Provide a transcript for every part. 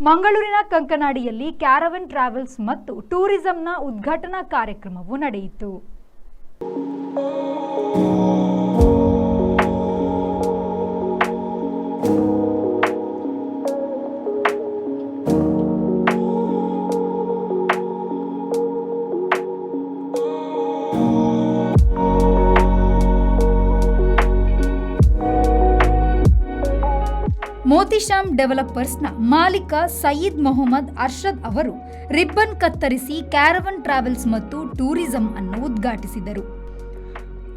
ಮಂಗಳೂರಿನ ಕಂಕನಾಡಿಯಲ್ಲಿ caravan travels ಮತ್ತು ಟೂರಿಸಂನ ಉದ್ಘಾಟನಾ ಕಾರ್ಯಕ್ರಮವು ನಡೆಯಿತು. ಮೋತಿಶಾಮ್ ಡೆವಲಪರ್ಸ್ನ ಮಾಲೀಕ ಸಯೀದ್ ಮೊಹಮ್ಮದ್ ಅರ್ಷದ್ ಅವರು ರಿಬ್ಬನ್ ಕತ್ತರಿಸಿ ಕ್ಯಾರವನ್ ಟ್ರಾವೆಲ್ಸ್ ಮತ್ತು ಟೂರಿಸಂ ಅನ್ನು ಉದ್ಘಾಟಿಸಿದರು.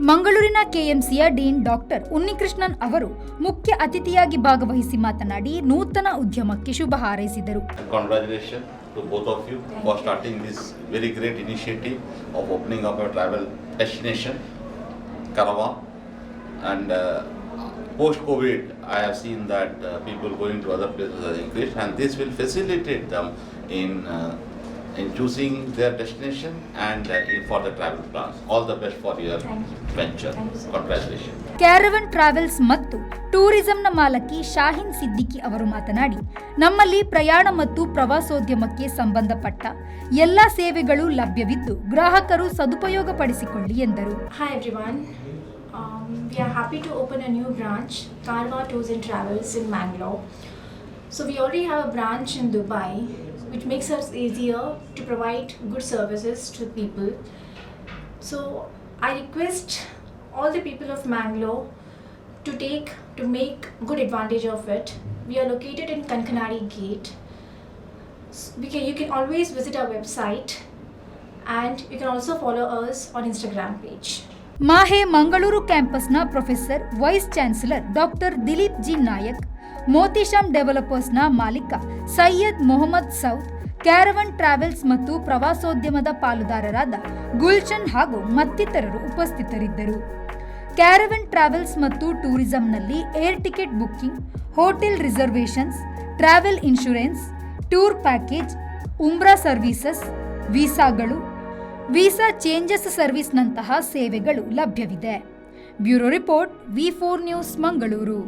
ಮಂಗಳೂರಿನ ಕೆಎಂಸಿಯ ಡೀನ್ ಡಾಕ್ಟರ್ ಉನ್ನಿಕೃಷ್ಣನ್ ಅವರು ಮುಖ್ಯ ಅತಿಥಿಯಾಗಿ ಭಾಗವಹಿಸಿ ಮಾತನಾಡಿ ನೂತನ ಉದ್ಯಮಕ್ಕೆ ಶುಭ ಹಾರೈಸಿದರು. Congratulations to both of you for starting this very great initiative of opening up a travel destination, Caravan, and post-COVID, I have seen that people going to other places has increased, and this will facilitate them in choosing their destination and for the travel plans. All the best for your venture. Congratulations. Caravan travels ಮತ್ತು ಟೂರಿಸಂನ ಮಾಲಕಿ ಶಾಹಿನ್ ಸಿದ್ದಿಕಿ ಅವರು ಮಾತನಾಡಿ, ನಮ್ಮಲ್ಲಿ ಪ್ರಯಾಣ ಮತ್ತು ಪ್ರವಾಸೋದ್ಯಮಕ್ಕೆ ಸಂಬಂಧಪಟ್ಟ ಎಲ್ಲ ಸೇವೆಗಳು ಲಭ್ಯವಿದ್ದು ಗ್ರಾಹಕರು ಸದುಪಯೋಗ ಪಡಿಸಿಕೊಳ್ಳಿ ಎಂದರು. Hi everyone. We are happy to open a new branch, Caravan Tours and Travels in Mangalore. So we already have a branch in Dubai, which makes us easier to provide good services to people. So I request all the people of Mangalore to make good advantage of it. We are located in Kankanadi Gate. You can always visit our website, and you can also follow us on Instagram page. MAHE Mangaluru ಕ್ಯಾಂಪಸ್ನ professor vice chancellor doctor Dileep G Nayak, Motisham ಡೆವಲಪರ್ಸ್ನ ಮಾಲೀಕ Syed Mohammed Saud, caravan travels ಮತ್ತು ಪ್ರವಾಸೋದ್ಯಮದ ಪಾಲುದಾರರಾದ ಗುಲ್ಶನ್ ಹಾಗೂ ಮತ್ತಿತರರು ಉಪಸ್ಥಿತರಿದ್ದರು. Caravan travels ಮತ್ತು ಟೂರಿಸಂನಲ್ಲಿ air ticket booking, hotel reservations, travel insurance, tour package, ಉಮ್ರಾ ಸರ್ವೀಸಸ್, ವೀಸಾಗಳು, ವೀಸಾ ಚೇಂಜಸ್ ಸರ್ವಿಸ್ನಂತಹ ಸೇವೆಗಳು ಲಭ್ಯವಿದೆ. ಬ್ಯೂರೋ ರಿಪೋರ್ಟ್, ವಿ4 ನ್ಯೂಸ್, ಮಂಗಳೂರು.